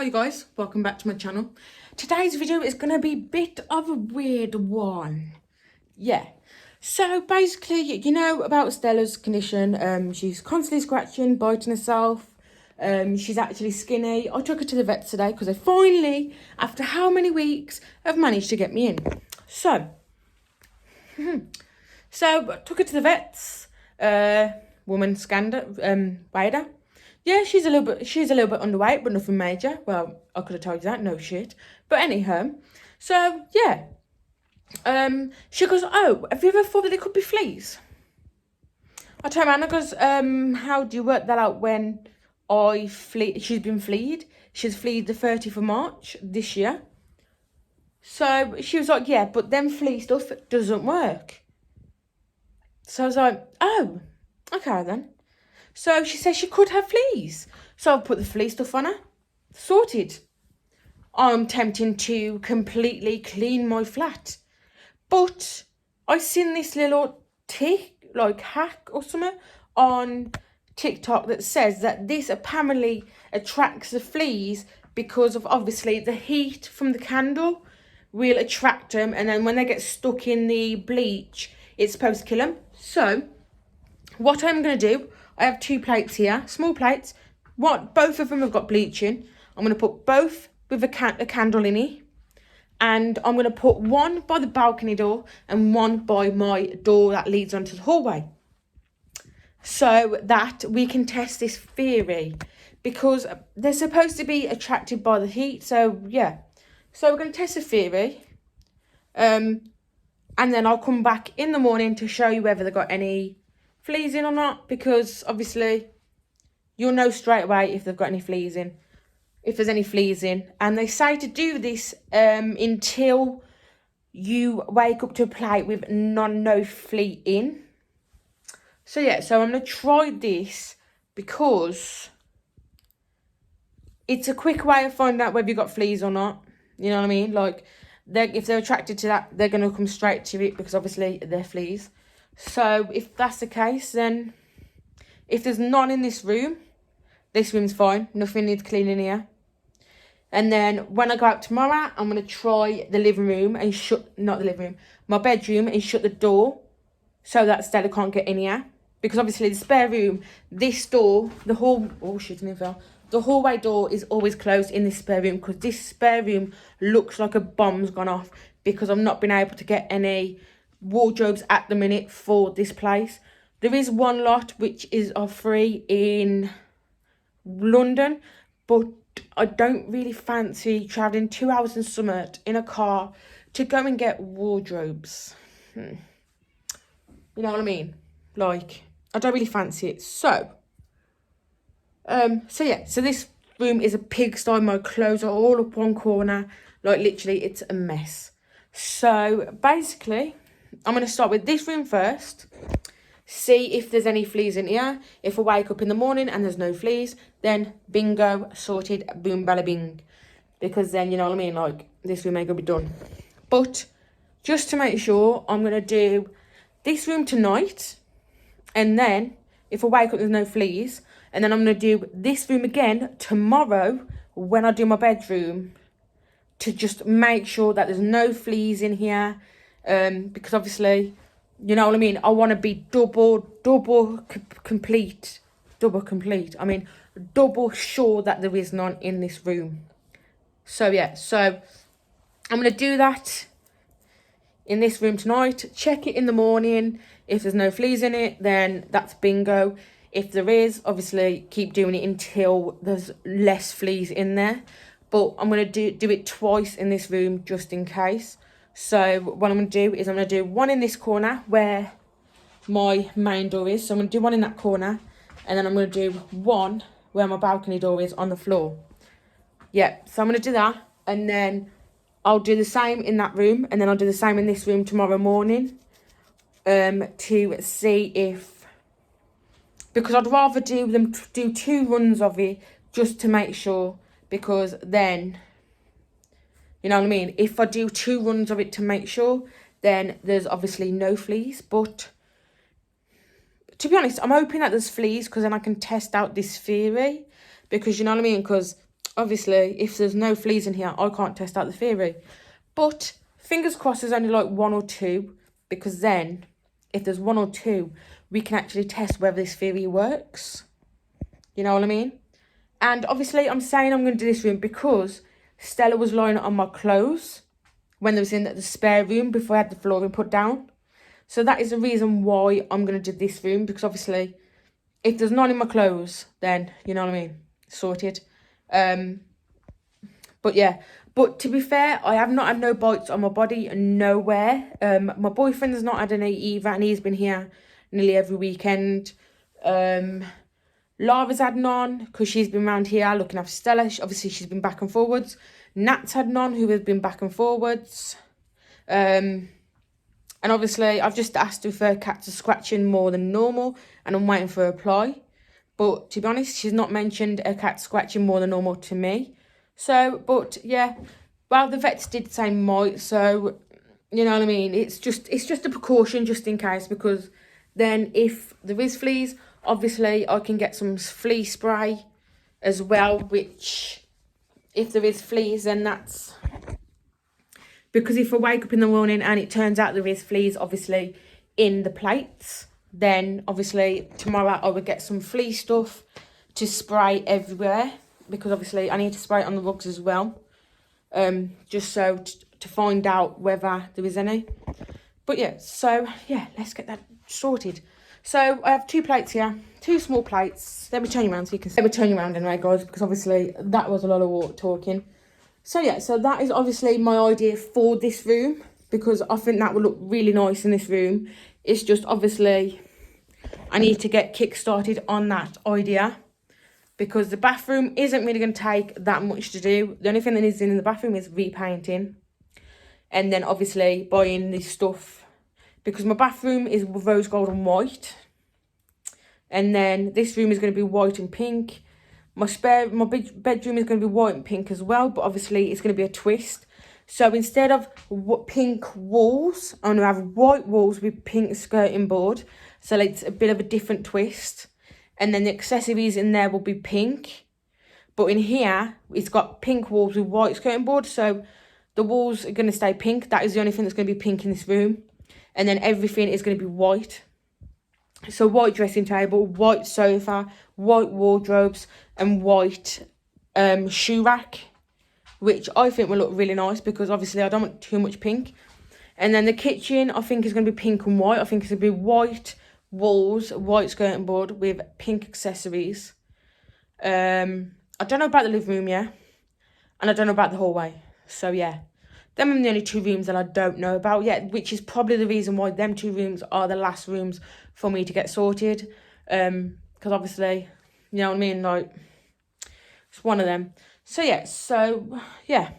Hi guys, welcome back to my channel. Today's video is going to be a bit of a weird one. Yeah, so basically, you know about Stella's condition. She's constantly scratching, biting herself. She's actually skinny. I took her to the vet today because I finally, after how many weeks, have managed to get me in. So I took her to the vets. Woman scanned her, weighed her. Yeah, she's a little bit underweight, but nothing major. Well, I could have told you that, no shit. But anyhow, so yeah. She goes, "Oh, have you ever thought that there could be fleas?" I turned around and goes, "How do you work that out when I flee?" She's been fleed. She's fleed the 30th of March this year. So she was like, "Yeah, but then flea stuff doesn't work." So I was like, "Oh, okay then." So she says she could have fleas. So I've put the flea stuff on her. Sorted. I'm tempting to completely clean my flat. But I seen this little hack or something on TikTok that says that this apparently attracts the fleas because of obviously the heat from the candle will attract them, and then when they get stuck in the bleach, it's supposed to kill them. So what I'm going to do, I have 2 plates here, small plates. Both of them have got bleach in. I'm going to put both with a candle in it. And I'm going to put one by the balcony door and one by my door that leads onto the hallway. So that we can test this theory. Because they're supposed to be attracted by the heat. So, yeah. So we're going to test the theory. And then I'll come back in the morning to show you whether they've got any fleas in or not, because obviously you'll know straight away if they've got any fleas in, if there's any fleas in. And they say to do this until you wake up to a plate with no flea in. So yeah, so I'm going to try this because it's a quick way of finding out whether you've got fleas or not. You know what I mean? Like, if they're attracted to that, they're going to come straight to it because obviously they're fleas. So if that's the case, then if there's none in this room's fine. Nothing needs cleaning here. And then when I go out tomorrow, I'm going to try the living room and my bedroom, and shut the door so that Stella can't get in here. Because obviously the spare room, this door, the hallway door is always closed in this spare room, because this spare room looks like a bomb's gone off because I've not been able to get any wardrobes at the minute for this place. There is one lot which is free in London, but I don't really fancy travelling 2 hours in summer in a car to go and get wardrobes. You know what I mean? Like, I don't really fancy it. So yeah, so this room is a pigsty. My clothes are all up one corner. Like, literally, it's a mess. So basically, I'm going to start with this room first. See if there's any fleas in here. If I wake up in the morning and there's no fleas, then bingo, sorted, boom, bada bing. Because then, you know what I mean, like, this room ain't going to be done. But just to make sure, I'm going to do this room tonight. And then, if I wake up there's no fleas, and then I'm going to do this room again tomorrow when I do my bedroom, to just make sure that there's no fleas in here. Because obviously, you know what I mean, I want to be double sure that there is none in this room. So yeah, so I'm going to do that in this room tonight. Check it in the morning. If there's no fleas in it, then that's bingo. If there is, obviously keep doing it until there's less fleas in there. But I'm going to do it twice in this room just in case. So what I'm going to do is I'm going to do one in this corner where my main door is. So I'm going to do one in that corner. And then I'm going to do one where my balcony door is on the floor. Yeah, so I'm going to do that. And then I'll do the same in that room. And then I'll do the same in this room tomorrow morning. To see if... Because I'd rather do 2 runs of it just to make sure. Because then... You know what I mean? If I do 2 runs of it to make sure, then there's obviously no fleas. But to be honest, I'm hoping that there's fleas because then I can test out this theory. Because, you know what I mean? Because obviously, if there's no fleas in here, I can't test out the theory. But fingers crossed there's only like 1 or 2, because then if there's 1 or 2, we can actually test whether this theory works. You know what I mean? And obviously I'm saying I'm going to do this room because Stella was lying on my clothes when they was in the spare room before I had the flooring put down. So that is the reason why I'm going to do this room, because obviously if there's none in my clothes, then, you know what I mean, sorted. But yeah, but to be fair, I have not had no bites on my body, nowhere. My boyfriend has not had any either, and he's been here nearly every weekend. Lara's had none, because she's been around here looking after Stella. Obviously, she's been back and forwards. Nat's had none, who has been back and forwards. And obviously, I've just asked if her cats are scratching more than normal, and I'm waiting for a reply. But to be honest, she's not mentioned her cat scratching more than normal to me. So, but yeah, well, the vets did say might, so, you know what I mean? It's just a precaution just in case, because then if there is fleas, obviously I can get some flea spray as well, which if there is fleas, then that's... Because if I wake up in the morning and it turns out there is fleas, obviously, in the plates, then obviously tomorrow I would get some flea stuff to spray everywhere, because obviously I need to spray it on the rugs as well, just so to find out whether there is any. But yeah, so yeah, let's get that sorted. So I have 2 plates here, 2 small plates. Let me turn you around so you can see. Let me turn you around anyway, guys, because obviously that was a lot of talking. So yeah, so that is obviously my idea for this room, because I think that would look really nice in this room. It's just obviously I need to get kick-started on that idea, because the bathroom isn't really going to take that much to do. The only thing that needs in the bathroom is repainting, and then obviously buying this stuff, because my bathroom is rose gold and white, and then this room is going to be white and pink. My bedroom is going to be white and pink as well, but obviously it's going to be a twist. So instead of pink walls, I'm going to have white walls with pink skirting board. So it's a bit of a different twist. And then the accessories in there will be pink. But in here, it's got pink walls with white skirting board. So the walls are going to stay pink. That is the only thing that's going to be pink in this room. And then everything is going to be white. So white dressing table, white sofa, white wardrobes, and white shoe rack, which I think will look really nice, because obviously I don't want too much pink. And then the kitchen, I think, is going to be pink and white. I think it's going to be white walls, white skirting board with pink accessories. I don't know about the living room, yeah, and I don't know about the hallway. So yeah, them are the only 2 rooms that I don't know about yet, which is probably the reason why them 2 rooms are the last rooms for me to get sorted. Because obviously, you know what I mean, like, it's one of them. So yeah, so yeah.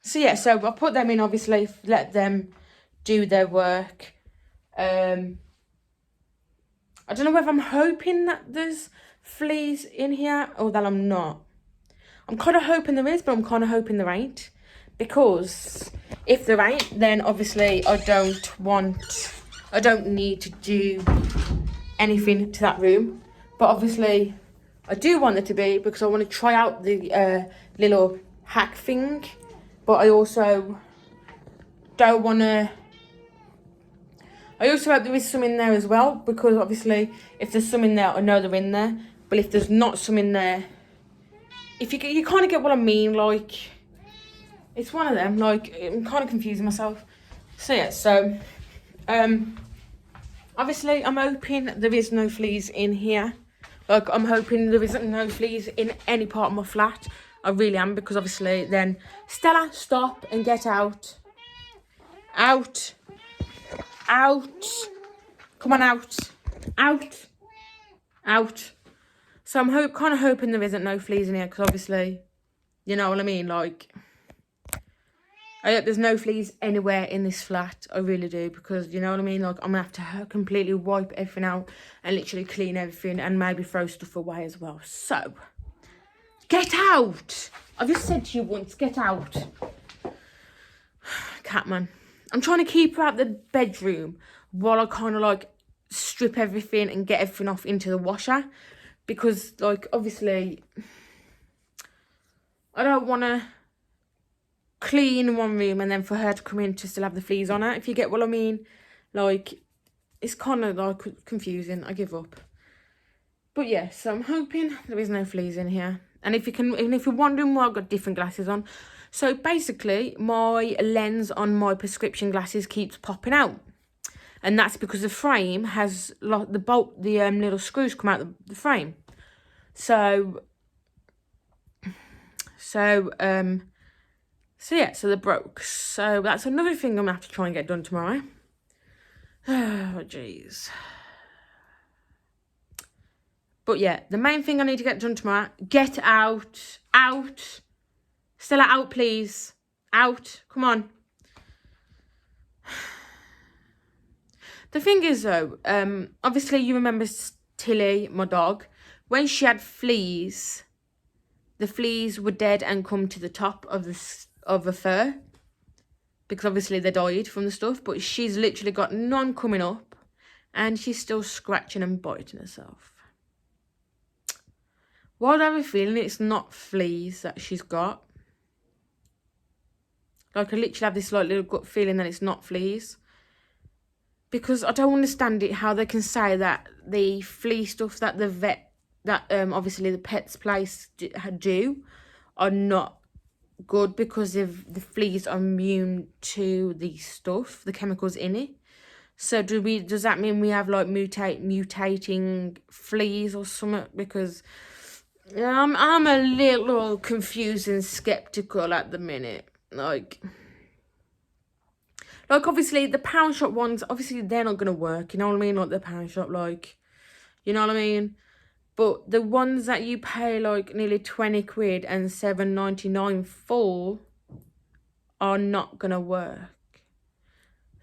So I'll put them in, obviously, let them do their work. I don't know whether I'm hoping that there's fleas in here or that I'm not. I'm kind of hoping there is, but I'm kind of hoping there ain't. Because if there ain't, then obviously I don't need to do anything to that room. But obviously I do want there to be, because I want to try out the little hack thing. But I also don't want to... I also hope there is some in there as well, because obviously if there's some in there, I know they're in there. But if there's not some in there, if you kind of get what I mean, like, it's one of them, like, I'm kind of confusing myself. So yeah, so obviously I'm hoping there is no fleas in here. Like, I'm hoping there isn't no fleas in any part of my flat. I really am, because obviously then Stella, stop and get out. Out. Come on, out. So I'm kind of hoping there isn't no fleas in here, because obviously, you know what I mean, like, I hope there's no fleas anywhere in this flat. I really do, because, you know what I mean, like, I'm going to have to completely wipe everything out and literally clean everything and maybe throw stuff away as well. So, get out. I've just said to you once, get out. Catman. I'm trying to keep her out the bedroom while I kind of, like, strip everything and get everything off into the washer. because, like, obviously, I don't want to clean one room and then for her to come in to still have the fleas on her, if you get what I mean. Like, it's kind of, like, confusing. I give up. But yeah, so I'm hoping there is no fleas in here. And if you're wondering why I've got different glasses on, so basically my lens on my prescription glasses keeps popping out, and that's because the frame has the little screws come out the frame. So yeah, so they're broke. So that's another thing I'm gonna have to try and get done tomorrow. Oh jeez. But yeah, the main thing I need to get done tomorrow, get out. Stella, out, please. Out. Come on. The thing is, though, obviously you remember Tilly, my dog. When she had fleas, the fleas were dead and come to the top of the fur. Because obviously they died from the stuff. But she's literally got none coming up. And she's still scratching and biting herself. Why do I have a feeling it's not fleas that she's got? Like, I literally have this, like, little gut feeling that it's not fleas. Because I don't understand it, how they can say that the flea stuff that the vet, that obviously the pet's place do are not good, because if the fleas are immune to the stuff, the chemicals in it. So does that mean we have, like, mutating fleas or something? Because I'm a little confused and skeptical at the minute. Like, obviously, the pound shop ones, obviously, they're not going to work. You know what I mean? Like, the pound shop, like, you know what I mean? But the ones that you pay, like, nearly 20 quid and £7.99 for are not going to work.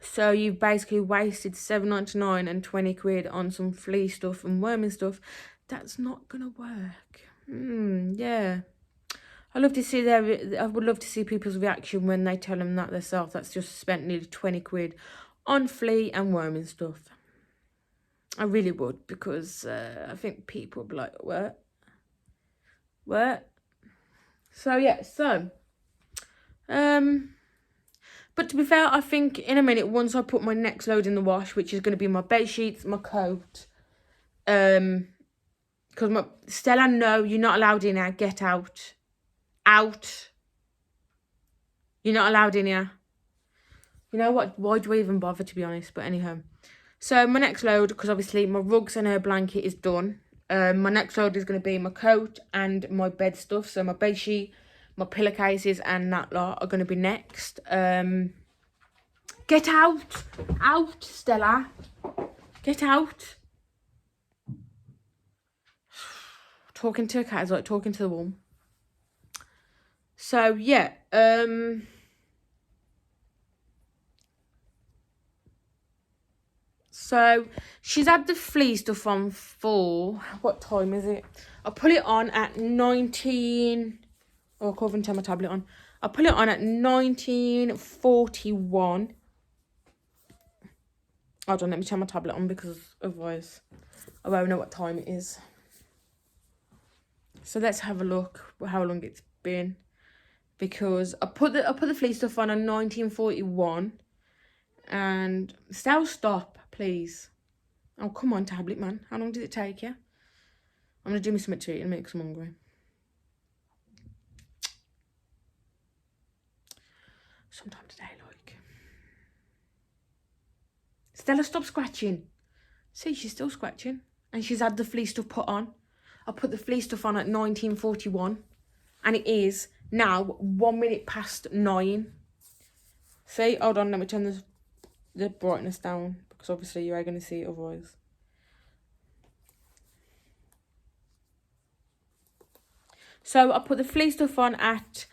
So you've basically wasted £7.99 and 20 quid on some flea stuff and worming stuff. That's not going to work. Yeah. I would love to see people's reaction when they tell them that themselves. That's just spent nearly 20 quid on flea and worming stuff. I really would, because I think people would be like, what? So yeah, but to be fair, I think in a minute, once I put my next load in the wash, which is going to be my bed sheets, my coat, because Stella, no, you're not allowed in here. Get out. Out. You're not allowed in here. You know what? Why do I even bother, to be honest? But anyhow. So my next load, because obviously my rugs and her blanket is done. My next load is going to be my coat and my bed stuff. So my bed sheet, my pillowcases and that lot are going to be next. Get out. Out, Stella. Get out. Talking to a cat is like talking to the wall. So yeah, so she's had the flea stuff on for, what time is it? I put it on at 19. Oh, I can't even turn my tablet on. I put it on at 19:41. Hold on, let me turn my tablet on, because otherwise I won't know what time it is. So let's have a look how long it's been. Because I put the flea stuff on 19:41, and stop, please. Oh, come on, tablet man. How long did it take you? I'm gonna do me something to eat and make some hungry. Sometime today, like. Stella, stop scratching. See, she's still scratching, and she's had the flea stuff put on. I put the flea stuff on at 19:41, and it is now 1 minute past 9. See, hold on, let me turn the brightness down, because obviously you are going to see it otherwise. So I put the flea stuff on at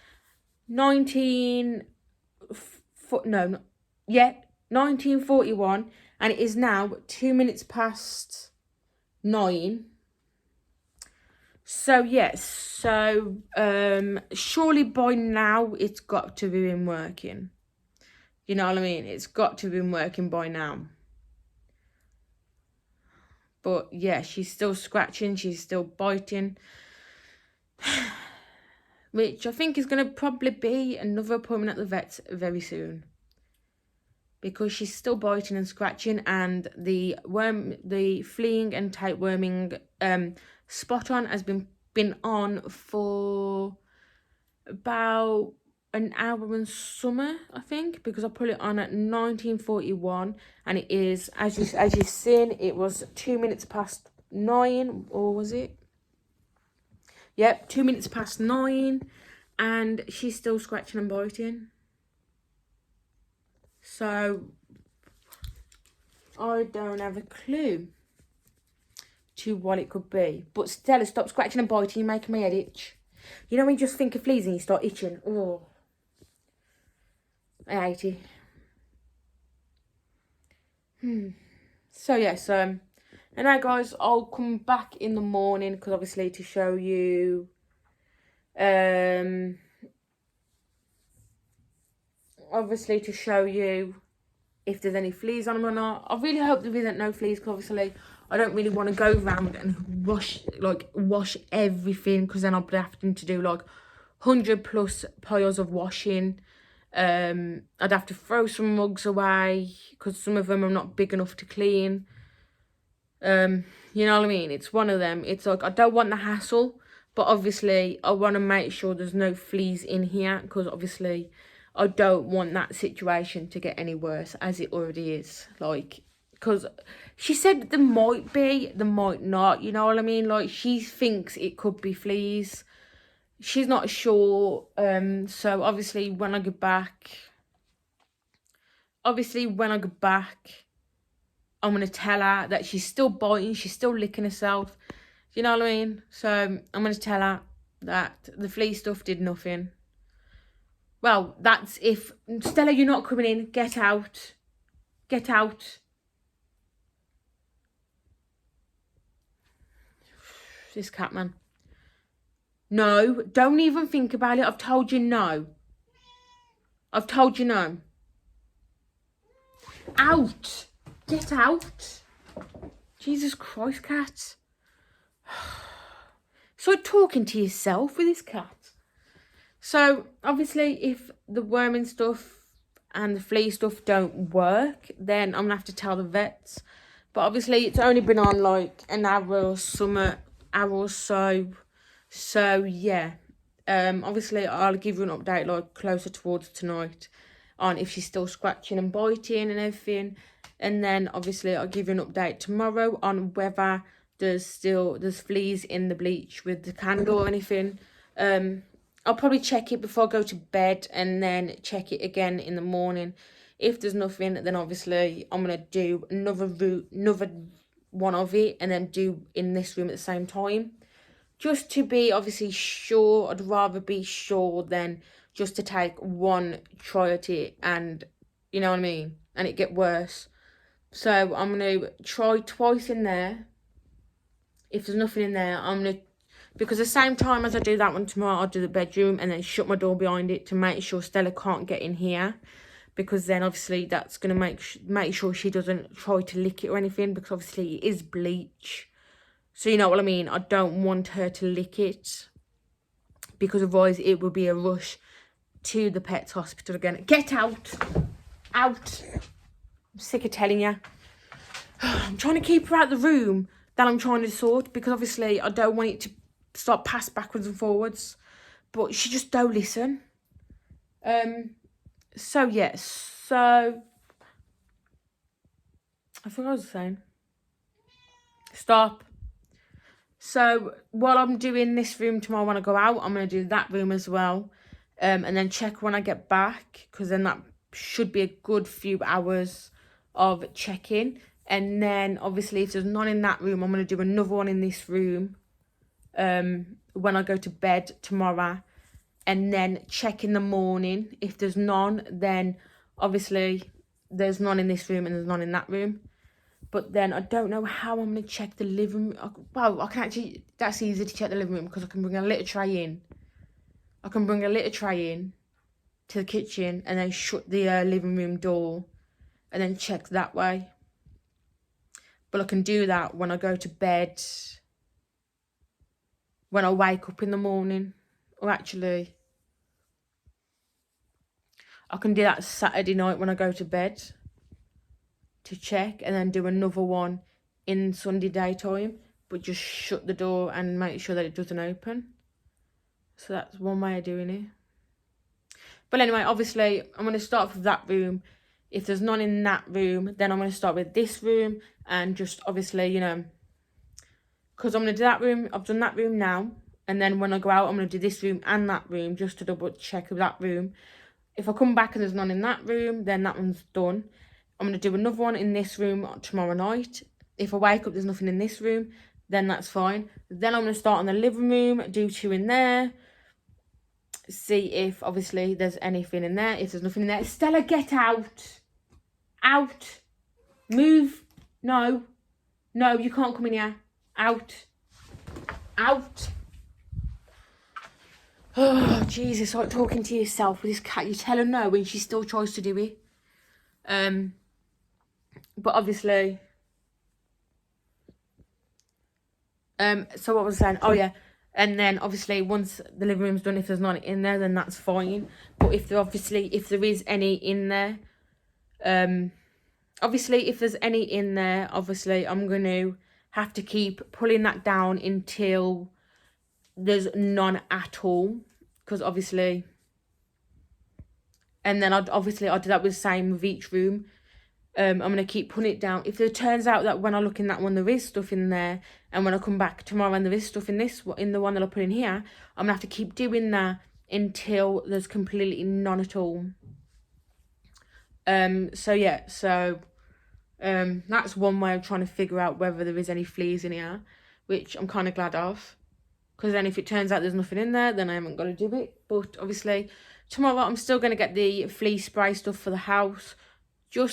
19:41, and it is now 2 minutes past 9. So yes, surely by now it's got to be been working. You know what I mean? It's got to have been working by now. But yeah, she's still scratching, she's still biting. Which I think is going to probably be another appointment at the vet very soon. Because she's still biting and scratching, and the fleeing and tapeworming spot on has been on for about an hour and summer, I think, because I put it on at 19:41, and it is, as you've seen, it was 2 minutes past 9, or was it? Yep, 2 minutes past 9, and she's still scratching and biting. So I don't have a clue to what it could be. But Stella, stop scratching and biting, you're making my head itch. You know when you just think of fleas and you start itching? Oh, I hate it. So yes, anyway guys, I'll come back in the morning, because obviously to show you if there's any fleas on them or not. I really hope there isn't no fleas, because obviously I don't really want to go around and wash everything, because then I'll be having to do like 100+ piles of washing. I'd have to throw some mugs away, because some of them are not big enough to clean. You know what I mean? It's one of them. It's like, I don't want the hassle, but obviously I want to make sure there's no fleas in here, because obviously I don't want that situation to get any worse, as it already is. Like, because she said there might be, there might not, you know what I mean? Like, she thinks it could be fleas. She's not sure. So obviously when I get back, I'm going to tell her that she's still biting, she's still licking herself. You know what I mean? So I'm going to tell her that the flea stuff did nothing. Well, that's if... Stella, you're not coming in. Get out. Get out. This cat, man. No, don't even think about it. I've told you no. I've told you no. Out. Get out. Jesus Christ, cat. So talking to yourself with this cat. So obviously if the worming stuff and the flea stuff don't work, then I'm gonna have to tell the vets. But obviously it's only been on like an hour or so. So yeah. Obviously I'll give you an update like closer towards tonight on if she's still scratching and biting and everything. And then obviously I'll give you an update tomorrow on whether there's fleas in the bleach with the candle or anything. I'll probably check it before I go to bed, and then check it again in the morning. If there's nothing, then obviously I'm going to do another one of it, and then do in this room at the same time. Just to be obviously sure. I'd rather be sure than just to take one try at it and, you know what I mean, and it get worse. So I'm going to try twice in there. If there's nothing in there, I'm going to... Because the same time as I do that one tomorrow, I'll do the bedroom and then shut my door behind it to make sure Stella can't get in here. Because then obviously that's going to make sure she doesn't try to lick it or anything. Because obviously it is bleach. So you know what I mean? I don't want her to lick it. Because otherwise it will be a rush to the pet's hospital again. Get out! Out! I'm sick of telling you. I'm trying to keep her out of the room that I'm trying to sort. Because obviously I don't want it to start pass backwards and forwards, but she just don't listen. So yes, so I think I was saying stop. So while I'm doing this room tomorrow when I go out, I'm going to do that room as well, and then check when I get back, because then that should be a good few hours of checking. And then obviously if there's none in that room, I'm going to do another one in this room when I go to bed tomorrow, and then check in the morning. If there's none, then obviously there's none in this room and there's none in that room. But then I don't know how I'm going to check the living room. Well, I can actually, that's easy to check the living room, because I can bring a litter tray in. I can bring a litter tray in to the kitchen and then shut the living room door and then check that way. But I can do that when I go to bed, when I wake up in the morning. Or actually, I can do that Saturday night when I go to bed to check, and then do another one in Sunday daytime, but just shut the door and make sure that it doesn't open. So that's one way of doing it. But anyway, obviously, I'm going to start with that room. If there's none in that room, then I'm going to start with this room. And just obviously, you know, because I'm going to do that room. I've done that room now. And then when I go out, I'm going to do this room and that room just to double check of that room. If I come back and there's none in that room, then that one's done. I'm going to do another one in this room tomorrow night. If I wake up, there's nothing in this room, then that's fine. Then I'm going to start in the living room, do 2 in there. See if, obviously, there's anything in there. If there's nothing in there. Stella, get out. Out. Move. No. No, you can't come in here. Out. Out. Oh, Jesus, like talking to yourself with this cat. You tell her no when she still tries to do it. But obviously... so what was I saying? Oh, yeah. And then, obviously, once the living room's done, if there's none in there, then that's fine. But if there is any in there... obviously, if there's any in there, obviously, I'm going to have to keep pulling that down until there's none at all. Because, obviously... And then, I'll do that with the same with each room. I'm going to keep putting it down. If it turns out that when I look in that one, there is stuff in there, and when I come back tomorrow and there is stuff in the one that I put in here, I'm going to have to keep doing that until there's completely none at all. So, yeah. So, that's one way of trying to figure out whether there is any fleas in here, which I'm kind of glad of. Because then if it turns out there's nothing in there, then I haven't got to do it. But, obviously, tomorrow I'm still going to get the flea spray stuff for the house. For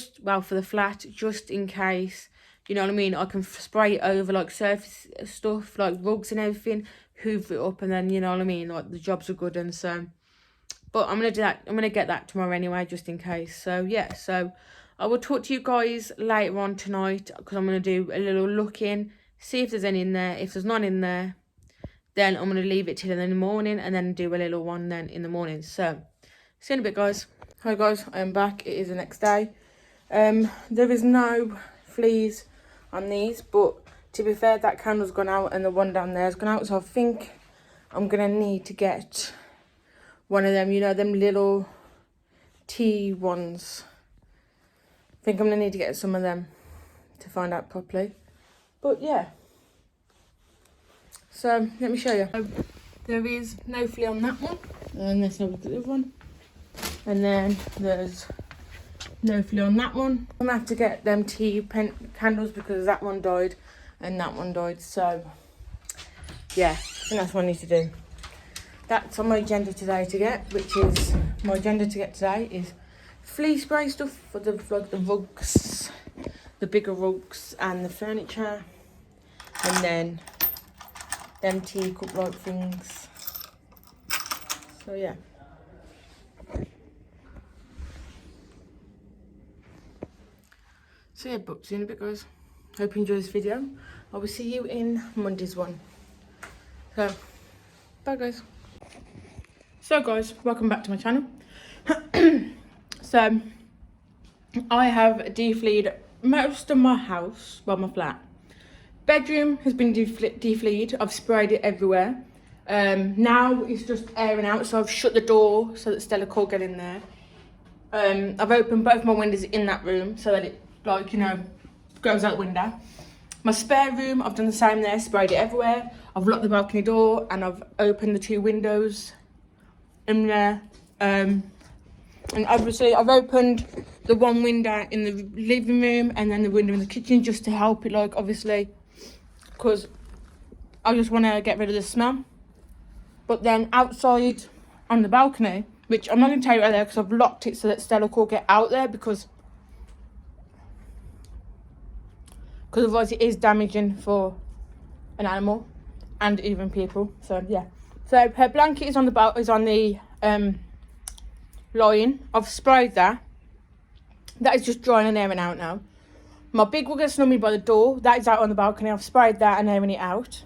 the flat, just in case, you know what I mean? I can spray it over, like, surface stuff, like rugs and everything, hoover it up, and then, you know what I mean? Like, the jobs are good, and so... But I'm going to do that. I'm going to get that tomorrow anyway, just in case. So, yeah. So, I will talk to you guys later on tonight, because I'm going to do a little look in, see if there's any in there. If there's none in there, then I'm going to leave it till in the morning, and then do a little one then in the morning. So, see you in a bit, guys. Hi, guys. I am back. It is the next day. There is no fleas on these, but to be fair, that candle's gone out and the one down there has gone out, so I think I'm gonna need to get one of them, you know, them little tea ones. I think I'm gonna need to get some of them to find out properly. But yeah, so let me show you. There is no flea on that one, and let's have a look at the other one, and then there's no flea on that one. I'm gonna have to get them tea candles because that one died and that one died. So yeah, I think that's what I need to do. That's on my agenda today to get, which is my agenda to get today is flea spray stuff for the rugs, the bigger rugs and the furniture, and then them tea cup like things. So yeah. So yeah, but see you in a bit, guys. Hope you enjoy this video. I will see you in Monday's one. So, bye, guys. So, guys, welcome back to my channel. So, I have defleed most of my house, well, my flat. Bedroom has been defleed. I've sprayed it everywhere. Now it's just airing out, so I've shut the door so that Stella can't get in there. I've opened both my windows in that room so that it, like, you know, goes out the window. My spare room, I've done the same there, sprayed it everywhere. I've locked the balcony door and I've opened the 2 windows in there. And obviously I've opened the one window in the living room and then the window in the kitchen just to help it, like, obviously, because I just want to get rid of the smell. But then outside on the balcony, which I'm not going to tell you right there because I've locked it so that Stella can't get out there, because otherwise it is damaging for an animal and even people. So yeah, so her blanket is on the line. I've sprayed that. That is just drying and airing out now. My big one gets snowed me by the door. That is out on the balcony. I've sprayed that and airing it out.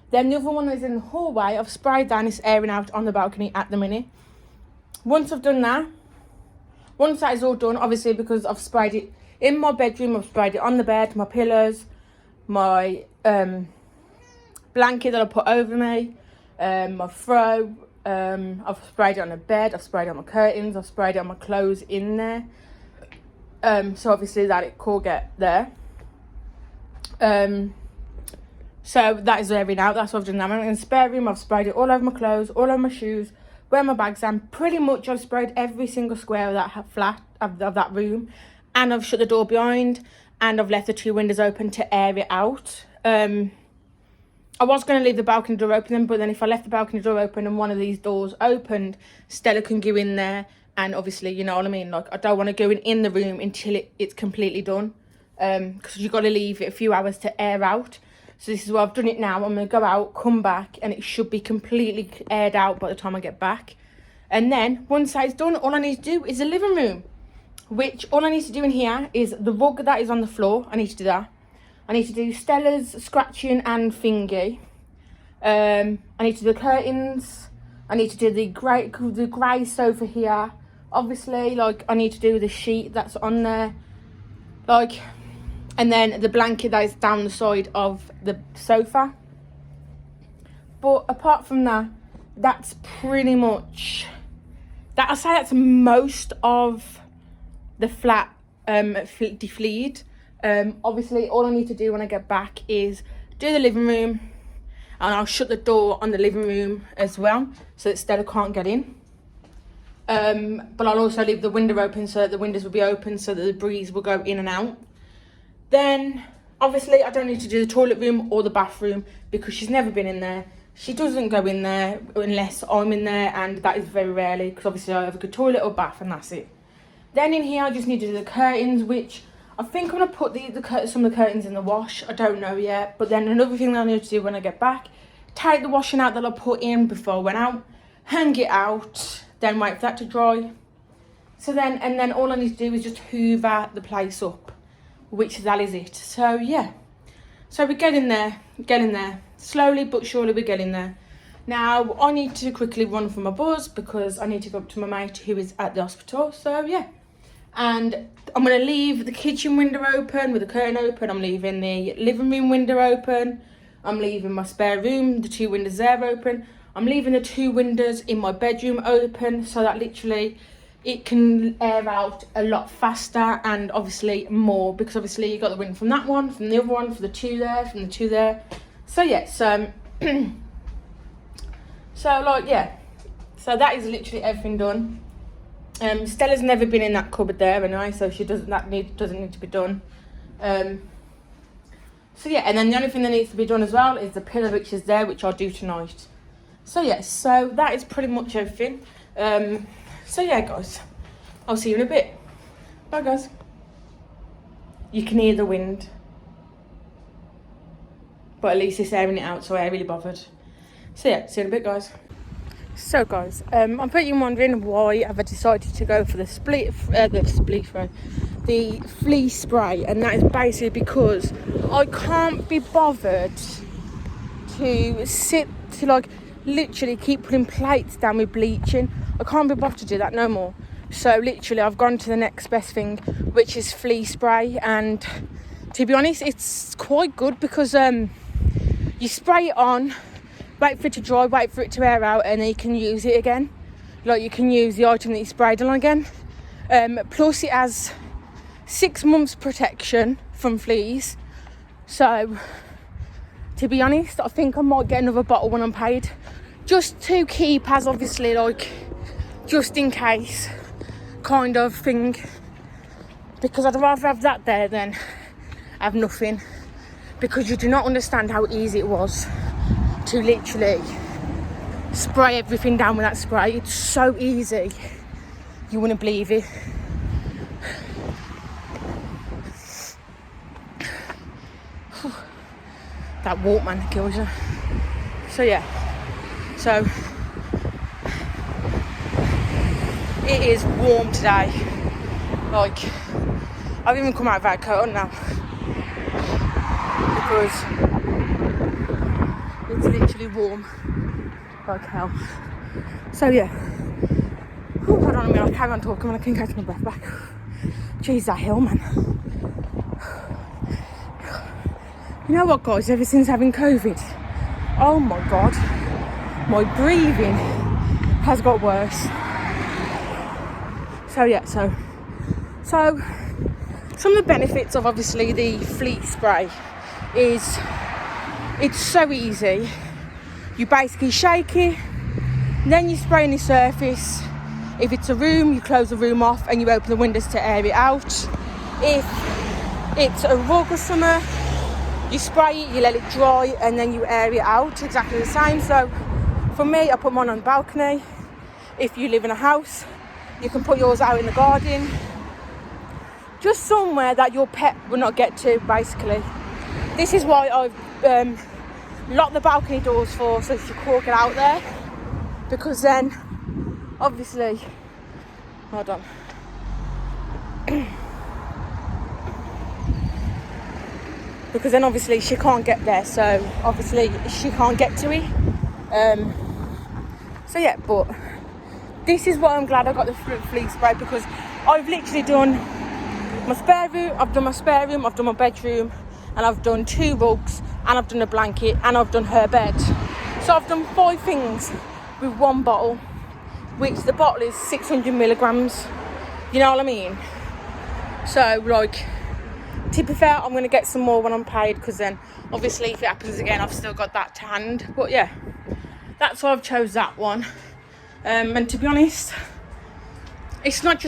Then the other one is in the hallway. I've sprayed that and it's airing out on the balcony at the minute. Once I've done that, once that is all done, obviously because I've sprayed it in my bedroom, I've sprayed it on the bed, my pillows, my blanket that I put over me, my throw, I've sprayed it on the bed, I've sprayed it on my curtains, I've sprayed it on my clothes in there. So obviously that it could get there. So that is airing out. That's what I've done now. In the spare room, I've sprayed it all over my clothes, all over my shoes, where my bags are. Pretty much I've sprayed every single square of that flat, of that room. And I've shut the door behind, and I've left the 2 windows open to air it out. I was going to leave the balcony door open, but then if I left the balcony door open and one of these doors opened, Stella can go in there. And obviously, you know what I mean? Like, I don't want to go in the room until it's completely done. Because you've got to leave it a few hours to air out. So this is why I've done it now. I'm going to go out, come back, and it should be completely aired out by the time I get back. And then, once that's done, all I need to do is the living room. Which, all I need to do in here is the rug that is on the floor. I need to do that. I need to do Stella's scratching and thingy. I need to do the curtains. I need to do the grey sofa here. Obviously, like, I need to do the sheet that's on there. Like... And then the blanket that is down the side of the sofa. But apart from that, that's pretty much... I'd say that's most of the flat defleed. Obviously, all I need to do when I get back is do the living room. And I'll shut the door on the living room as well, so that Stella can't get in. But I'll also leave the window open so that the windows will be open so that the breeze will go in and out. Then, obviously, I don't need to do the toilet room or the bathroom because she's never been in there. She doesn't go in there unless I'm in there, and that is very rarely because obviously I have a good toilet or bath and that's it. Then in here, I just need to do the curtains, which I think I'm going to put some of the curtains in the wash. I don't know yet. But then another thing that I need to do when I get back, take the washing out that I put in before I went out, hang it out, then wait for that to dry. So then, and then all I need to do is just hoover the place up. Which that is it. So yeah, so we're getting there, slowly but surely we're getting there. Now I need to quickly run for my bus because I need to go up to my mate who is at the hospital. So yeah, and I'm going to leave the kitchen window open with the curtain open. I'm leaving the living room window open. I'm leaving my spare room, the 2 windows there open. I'm leaving the 2 windows in my bedroom open so that literally it can air out a lot faster and obviously more, because obviously you got the wind from that one, from the other one, from the 2 there, from the 2 there. So yes, so like yeah, so that is literally everything done. Stella's never been in that cupboard there anyway, so she doesn't need to be done. So yeah, and then the only thing that needs to be done as well is the pillow which is there, which I'll do tonight. So yes, so that is pretty much everything. So yeah, guys, I'll see you in a bit. Bye, guys. You can hear the wind, but at least it's airing it out, so I ain't really bothered. So yeah, see you in a bit, guys. So guys, I'm pretty wondering why I've decided to go for the flea spray, and that is basically because I can't be bothered to sit to like literally keep putting plates down with bleaching. I can't be bothered to do that no more. So literally I've gone to the next best thing, which is flea spray, and to be honest it's quite good because you spray it on, wait for it to dry, wait for it to air out, and then you can use it again. Like you can use the item that you sprayed on again. Plus it has 6 months protection from fleas. So to be honest, I think I might get another bottle when I'm paid, just to keep as obviously like just in case kind of thing, because I'd rather have that there than have nothing, because you do not understand how easy it was to literally spray everything down with that spray. It's so easy, you wouldn't believe it. That walk, man, kills you. So yeah, so it is warm today. Like, I've even come out of that coat on now. because it's literally warm like hell. So yeah. Ooh, hold on a minute, I'll carry on talking when I can catch my breath back. Jeez, that hill, man. You know what, guys, ever since having COVID, oh my god, my breathing has got worse. So yeah, so some of the benefits of obviously the fleet spray is it's so easy. You basically shake it, then you spray on the surface. If it's a room, you close the room off and you open the windows to air it out. If it's a rug or something, you spray it, you let it dry, and then you air it out, exactly the same. So for me, I put mine on the balcony. If you live in a house, you can put yours out in the garden. Just somewhere that your pet will not get to, basically. This is why I've locked the balcony doors for, so you can't get out there. Because then, obviously, hold on. Because then obviously she can't get there, so obviously she can't get to it. So yeah, but this is why I'm glad I got the fleet spray, because I've literally done my spare room, I've done my bedroom, and I've done 2 rugs, and I've done a blanket, and I've done her bed. So I've done 5 things with 1 bottle, which the bottle is 600 milligrams. You know what I mean? So like, to be fair, I'm going to get some more when I'm paid, because then obviously if it happens again, I've still got that to hand. But yeah, that's why I've chose that one. And to be honest, it's not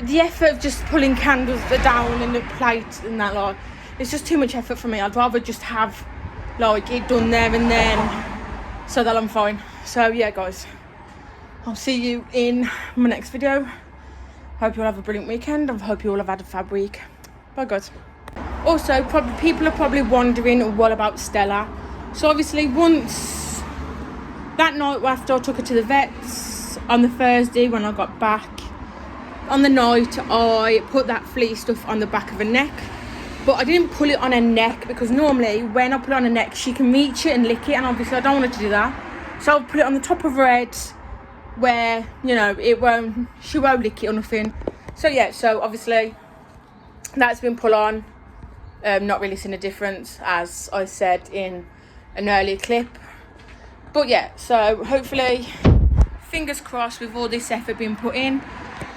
the effort of just pulling candles down in the plate and that, like, it's just too much effort for me. I'd rather just have like it done there and then, so that I'm fine. So yeah, guys, I'll see you in my next video. Hope you all have a brilliant weekend. I hope you all have had a fab week. Bye, guys. Also, people are probably wondering what about Stella. So obviously, once that night after I took her to the vets on the Thursday when I got back, on the night I put that flea stuff on the back of her neck, but I didn't pull it on her neck, because normally when I put it on her neck she can reach it and lick it, and obviously I don't want her to do that. So I'll put it on the top of her head where, you know, she won't lick it or nothing. So yeah, so obviously that's been put on. Not really seen a difference, as I said in an earlier clip. But yeah, so hopefully, fingers crossed, with all this effort being put in,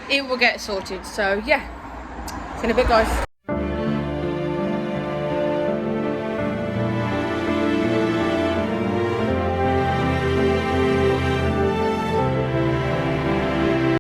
it will get sorted. So yeah, see you in a bit, guys.